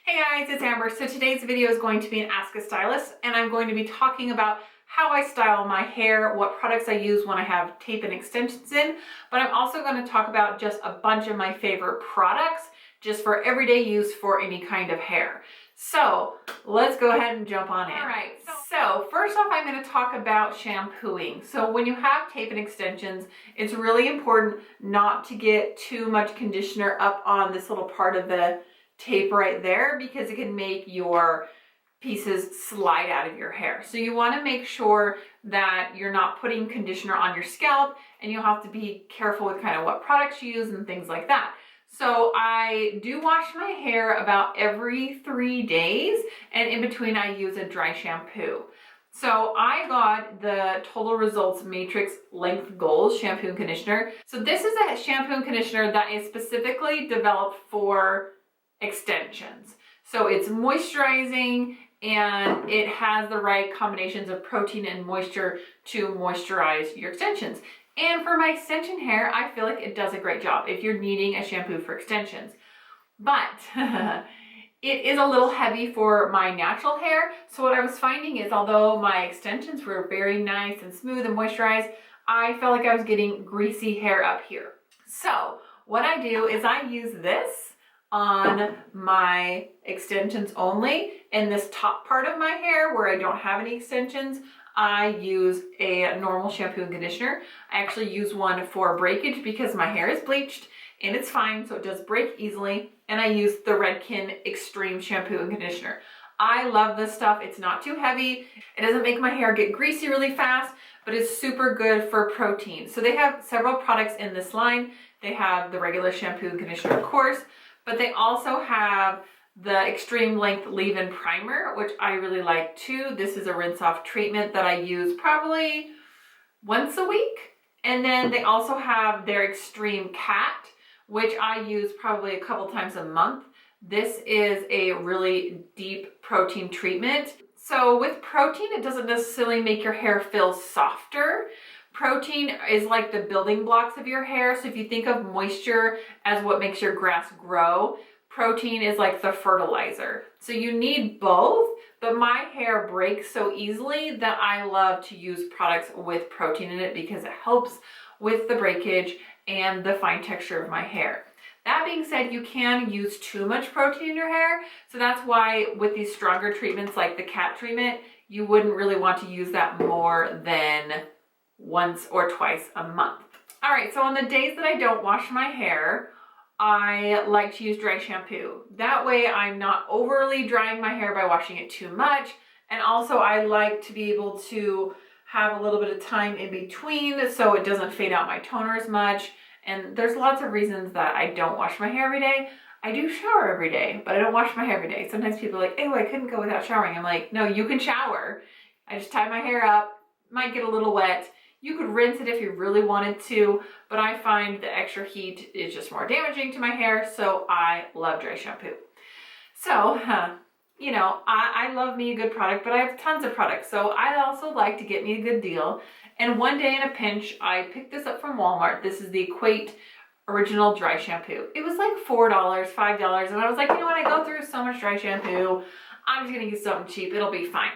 Hey guys, it's Amber. So today's video is going to be an Ask a Stylist, and I'm going to be talking about how I style my hair, what products I use when I have tape and extensions in, but I'm also going to talk about just a bunch of my favorite products just for everyday use for any kind of hair. So let's go ahead and jump on in. All right, so first off, I'm going to talk about shampooing. So when you have tape and extensions, it's really important not to get too much conditioner up on this little part of the tape right there, because it can make your pieces slide out of your hair. So you want to make sure that you're not putting conditioner on your scalp, and you'll have to be careful with kind of what products you use and things like that. So I do wash my hair about every 3 days, and in between I use a dry shampoo. So I got the Total Results Matrix Length Goals shampoo and conditioner. So this is a shampoo and conditioner that is specifically developed for extensions. So it's moisturizing, and it has the right combinations of protein and moisture to moisturize your extensions. And for my extension hair, I feel like it does a great job if you're needing a shampoo for extensions. But it is a little heavy for my natural hair. So what I was finding is, although my extensions were very nice and smooth and moisturized, I felt like I was getting greasy hair up here. So what I do is I use this on my extensions only. In this top part of my hair where I don't have any extensions, I use a normal shampoo and conditioner. I actually use one for breakage because my hair is bleached and it's fine, so it does break easily. And I use the Redken Extreme shampoo and conditioner. I love this stuff. It's not too heavy. It doesn't make my hair get greasy really fast, but it's super good for protein. So they have several products in this line. They have the regular shampoo and conditioner, of course, but they also have the Extreme Length Leave-In Primer, which I really like too. This is a rinse-off treatment that I use probably once a week. And then they also have their Extreme Cat, which I use probably a couple times a month. This is a really deep protein treatment. So with protein, it doesn't necessarily make your hair feel softer. Protein is like the building blocks of your hair. So if you think of moisture as what makes your grass grow, protein is like the fertilizer. So you need both, but my hair breaks so easily that I love to use products with protein in it because it helps with the breakage and the fine texture of my hair. That being said, you can use too much protein in your hair. So that's why with these stronger treatments like the cat treatment, you wouldn't really want to use that more than once or twice a month. All right, so on the days that I don't wash my hair, I like to use dry shampoo. That way I'm not overly drying my hair by washing it too much. And also I like to be able to have a little bit of time in between so it doesn't fade out my toner as much. And there's lots of reasons that I don't wash my hair every day. I do shower every day, but I don't wash my hair every day. Sometimes people are like, oh, I couldn't go without showering. I'm like, no, you can shower. I just tie my hair up, might get a little wet. You could rinse it if you really wanted to, but I find the extra heat is just more damaging to my hair, so I love dry shampoo. So, you know, I love me a good product, but I have tons of products, so I also like to get me a good deal. And one day in a pinch, I picked this up from Walmart. This is the Equate Original Dry Shampoo. It was like $4, $5, and I was like, you know what, I go through so much dry shampoo, I'm just gonna get something cheap, it'll be fine.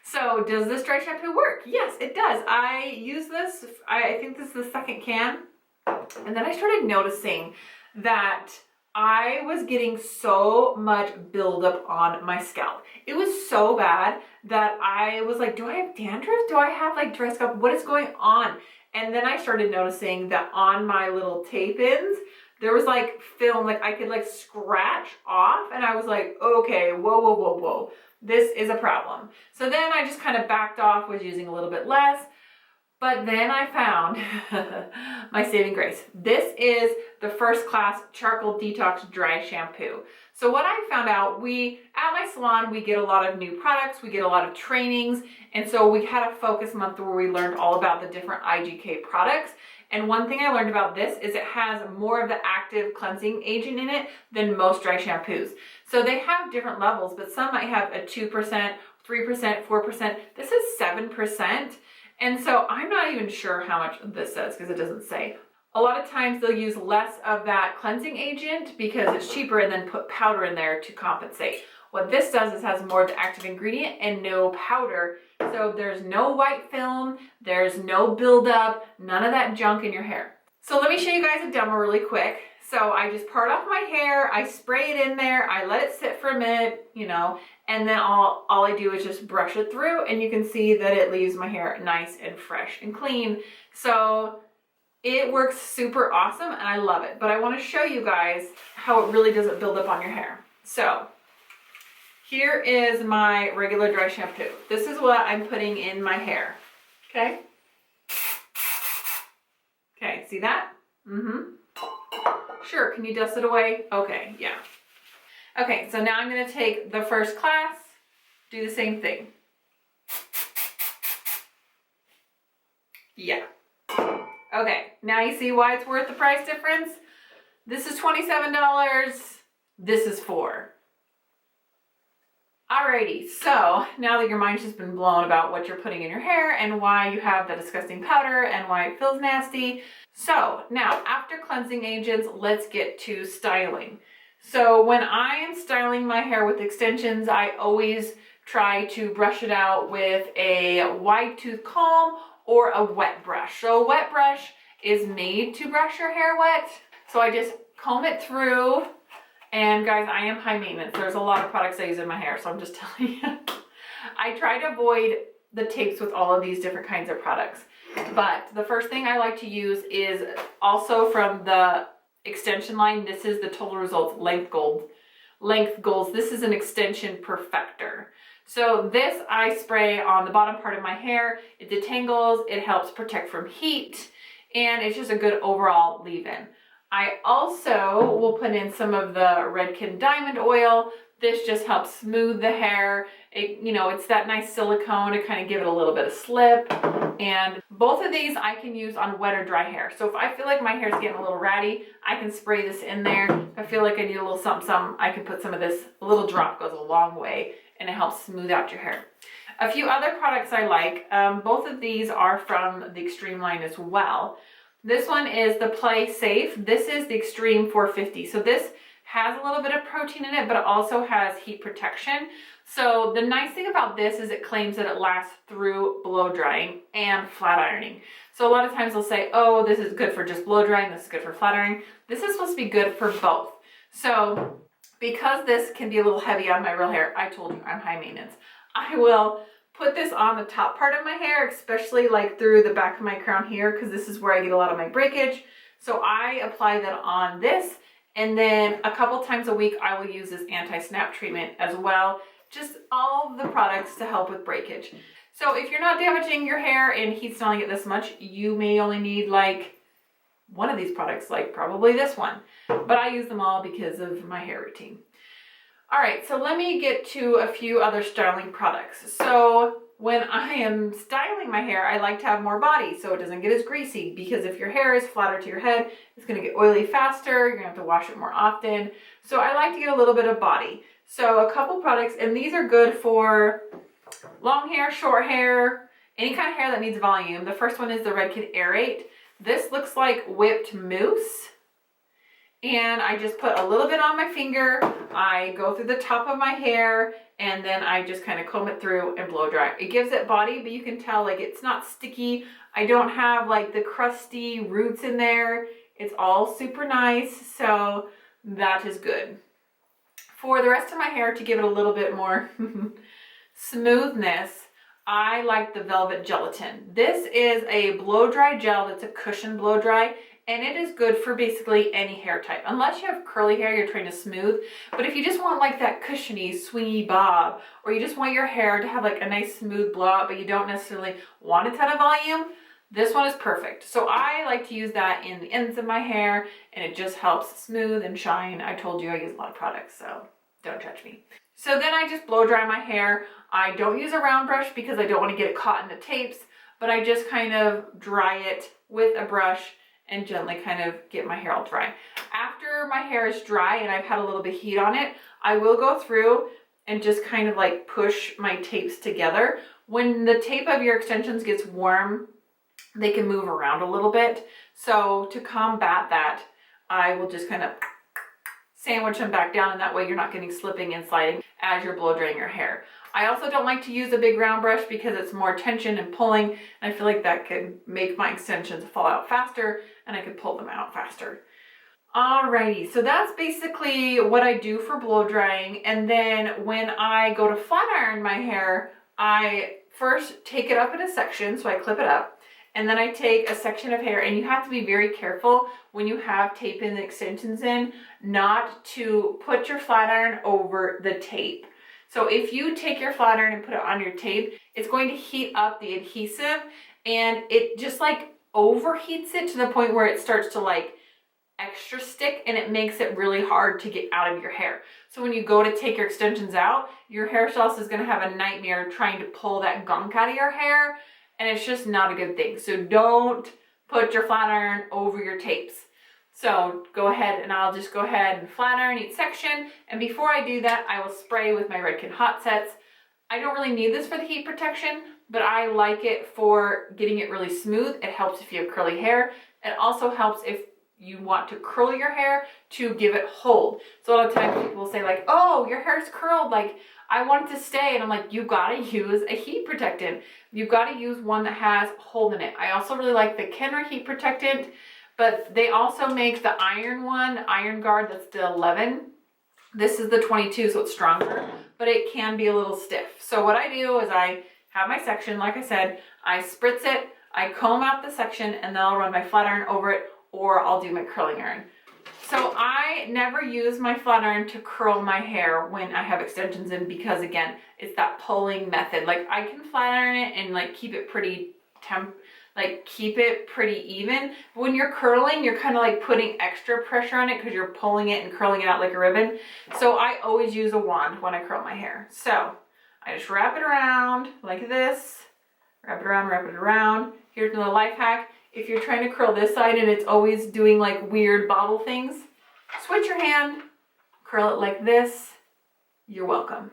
So does this dry shampoo work? Yes, it does. I use this, I think this is the second can. And then I started noticing that I was getting so much buildup on my scalp. It was so bad that I was like, do I have dandruff? Do I have like dry scalp? What is going on? And then I started noticing that on my little tape-ins, there was like film, like I could like scratch off, and I was like, okay, whoa, whoa, whoa, whoa. This is a problem. So then I just kind of backed off, was using a little bit less, but then I found my saving grace. This is the First Class Charcoal Detox Dry Shampoo. So what I found out, at my salon, we get a lot of new products, we get a lot of trainings, and so we had a focus month where we learned all about the different IGK products. And one thing I learned about this is it has more of the active cleansing agent in it than most dry shampoos. So they have different levels, but some might have a 2%, 3%, 4%. This is 7%. And so I'm not even sure how much this says because it doesn't say. A lot of times they'll use less of that cleansing agent because it's cheaper and then put powder in there to compensate. What this does is has more of the active ingredient and no powder. So there's no white film, there's no buildup, none of that junk in your hair. So let me show you guys a demo really quick. So I just part off my hair, I spray it in there, I let it sit for a minute, you know, and then all I do is just brush it through, and you can see that it leaves my hair nice and fresh and clean. So it works super awesome and I love it. But I want to show you guys how it really doesn't build up on your hair. So here is my regular dry shampoo. This is what I'm putting in my hair. Okay? Okay, see that? Sure, can you dust it away? Okay, yeah. Okay, so now I'm gonna take the first class, do the same thing. Yeah. Okay, now you see why it's worth the price difference? This is $27, this is $4. Alrighty, so now that your mind's just been blown about what you're putting in your hair and why you have the disgusting powder and why it feels nasty. So now after cleansing agents, let's get to styling. So when I am styling my hair with extensions, I always try to brush it out with a wide tooth comb or a wet brush. So a wet brush is made to brush your hair wet. So I just comb it through. And guys, I am high maintenance. There's a lot of products I use in my hair, so I'm just telling you. I try to avoid the tapes with all of these different kinds of products. But the first thing I like to use is also from the extension line. This is the Total Results Length Golds. This is an extension perfector. So this I spray on the bottom part of my hair. It detangles, it helps protect from heat, and it's just a good overall leave-in. I also will put in some of the Redken Diamond Oil. This just helps smooth the hair. It's that nice silicone to kind of give it a little bit of slip. And both of these I can use on wet or dry hair. So if I feel like my hair's getting a little ratty, I can spray this in there. If I feel like I need a little something, I can put some of this. A little drop goes a long way and it helps smooth out your hair. A few other products I like. Both of these are from the Extreme line as well. This one is the Play Safe. This is the Extreme 450. So this has a little bit of protein in it, but it also has heat protection. So the nice thing about this is it claims that it lasts through blow drying and flat ironing. So a lot of times they'll say, oh, this is good for just blow drying, this is good for flat ironing. This is supposed to be good for both. So because this can be a little heavy on my real hair, I told you I'm high maintenance. I will put this on the top part of my hair, especially like through the back of my crown here, because this is where I get a lot of my breakage. So I apply that on this, and then a couple times a week I will use this anti-snap treatment as well. Just all of the products to help with breakage. So if you're not damaging your hair and heat styling it this much, you may only need like one of these products, like probably this one. But I use them all because of my hair routine. All right, so let me get to a few other styling products. So when I am styling my hair, I like to have more body so it doesn't get as greasy, because if your hair is flatter to your head, it's gonna get oily faster, you're gonna have to wash it more often. So I like to get a little bit of body. So a couple products, and these are good for long hair, short hair, any kind of hair that needs volume. The first one is the Redken Aerate. This looks like whipped mousse. And I just put a little bit on my finger, I go through the top of my hair, and then I just kind of comb it through and blow dry. It gives it body, but you can tell like it's not sticky. I don't have like the crusty roots in there. It's all super nice, so that is good. For the rest of my hair, to give it a little bit more smoothness, I like the Velvet Gelatine. This is a blow dry gel that's a cushion blow dry. And it is good for basically any hair type, unless you have curly hair you're trying to smooth. But if you just want like that cushiony, swingy bob, or you just want your hair to have like a nice smooth blowout, but you don't necessarily want a ton of volume, this one is perfect. So I like to use that in the ends of my hair, and it just helps smooth and shine. I told you I use a lot of products, so don't judge me. So then I just blow dry my hair. I don't use a round brush because I don't want to get it caught in the tapes, but I just kind of dry it with a brush and gently kind of get my hair all dry. After my hair is dry and I've had a little bit of heat on it, I will go through and just kind of like push my tapes together. When the tape of your extensions gets warm, they can move around a little bit. So to combat that, I will just kind of sandwich them back down, and that way you're not getting slipping and sliding as you're blow drying your hair. I also don't like to use a big round brush because it's more tension and pulling, and I feel like that could make my extensions fall out faster and I could pull them out faster. Alrighty, so that's basically what I do for blow drying. And then when I go to flat iron my hair, I first take it up in a section, so I clip it up. And then I take a section of hair, and you have to be very careful when you have tape and extensions in, not to put your flat iron over the tape. So if you take your flat iron and put it on your tape, it's going to heat up the adhesive, and it just like overheats it to the point where it starts to like extra stick, and it makes it really hard to get out of your hair. So when you go to take your extensions out, your hairstylist is going to have a nightmare trying to pull that gunk out of your hair. And it's just not a good thing. So don't put your flat iron over your tapes. So go ahead, and I'll just go ahead and flat iron each section. And before I do that, I will spray with my Redken Hot Sets. I don't really need this for the heat protection, but I like it for getting it really smooth. It helps if you have curly hair. It also helps if you want to curl your hair to give it hold. So a lot of times people will say like, oh, your hair's curled, like I want it to stay. And I'm like, you gotta use a heat protectant. You've got to use one that has hold in it. I also really like the Kenra heat protectant, but they also make the iron one, Iron Guard, that's the 11. This is the 22, so it's stronger, but it can be a little stiff. So what I do is I have my section, like I said, I spritz it, I comb out the section, and then I'll run my flat iron over it, or I'll do my curling iron. So I never use my flat iron to curl my hair when I have extensions in, because again, it's that pulling method. Like I can flat iron it and like keep it pretty even. But when you're curling, you're kind of like putting extra pressure on it because you're pulling it and curling it out like a ribbon. So I always use a wand when I curl my hair. So I just wrap it around like this, wrap it around. Here's another life hack. If you're trying to curl this side and it's always doing like weird bobble things, switch your hand, curl it like this. You're welcome.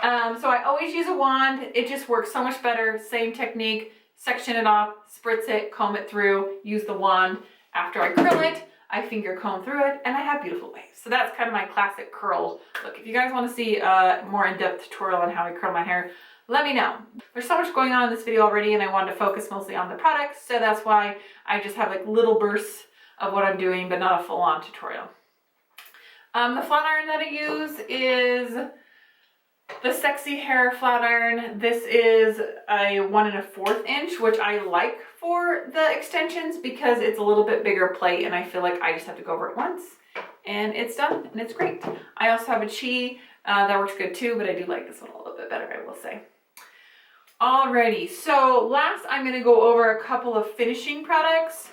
So I always use a wand. It just works so much better. Same technique. Section it off, spritz it, comb it through, use the wand. After I curl it, I finger comb through it, and I have beautiful waves. So that's kind of my classic curl look. If you guys want to see a more in-depth tutorial on how I curl my hair, let me know. There's so much going on in this video already, and I wanted to focus mostly on the products, so that's why I just have like little bursts of what I'm doing, but not a full-on tutorial. The flat iron that I use is the Sexy Hair Flat Iron. This is a 1 1/4 inch, which I like for the extensions because it's a little bit bigger plate, and I feel like I just have to go over it once and it's done, and it's great. I also have a Chi that works good too, but I do like this one a little bit better, I will say. Alrighty, so last I'm going to go over a couple of finishing products.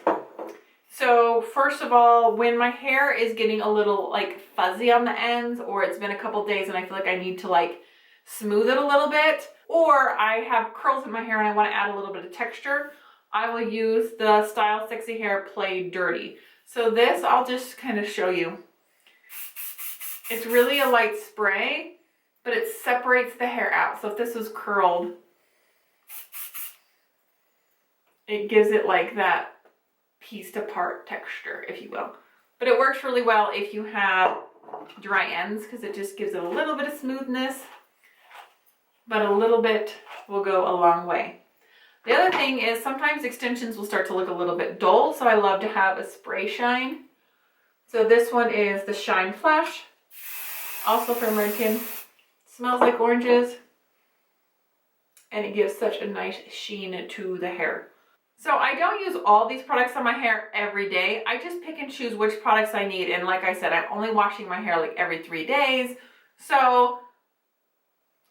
So first of all, when my hair is getting a little like fuzzy on the ends, or it's been a couple days and I feel like I need to like smooth it a little bit, or I have curls in my hair and I want to add a little bit of texture, I will use the Stylist Sexy Hair Play Dirty. So this, I'll just kind of show you. It's really a light spray, but it separates the hair out. So if this was curled, it gives it like that pieced apart texture, if you will. But it works really well if you have dry ends, because it just gives it a little bit of smoothness, but a little bit will go a long way. The other thing is sometimes extensions will start to look a little bit dull, so I love to have a spray shine. So this one is the Shine Flash, also from Redken. Smells like oranges, and it gives such a nice sheen to the hair. So I don't use all these products on my hair every day. I just pick and choose which products I need. And like I said, I'm only washing my hair like every 3 days. So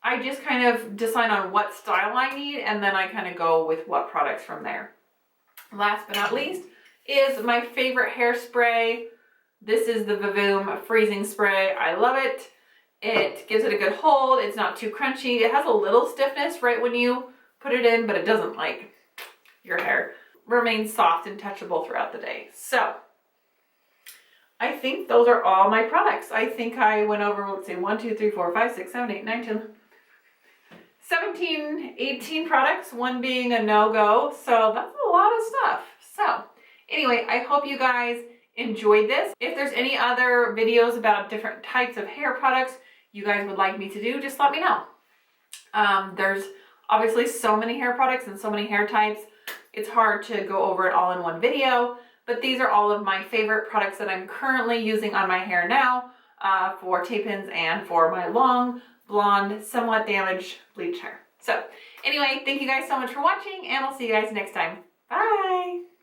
I just kind of decide on what style I need, and then I kind of go with what products from there. Last but not least is my favorite hairspray. This is the Vavoom Freezing Spray. I love it. It gives it a good hold. It's not too crunchy. It has a little stiffness right when you put it in, but it doesn't like your hair remains soft and touchable throughout the day. So I think those are all my products. I think I went over, let's see, 1, 2, 3, 4, 5, 6, 7, 8, 9, 10, 17, 18 products, one being a no-go. So that's a lot of of stuff. So anyway, I hope you guys enjoyed this. If there's any other videos about different types of hair products you guys would like me to do, just let me know. There's obviously so many hair products and so many hair types. It's hard to go over it all in one video, but these are all of my favorite products that I'm currently using on my hair now for tape-ins and for my long, blonde, somewhat damaged bleached hair. So anyway, thank you guys so much for watching, and I'll see you guys next time. Bye!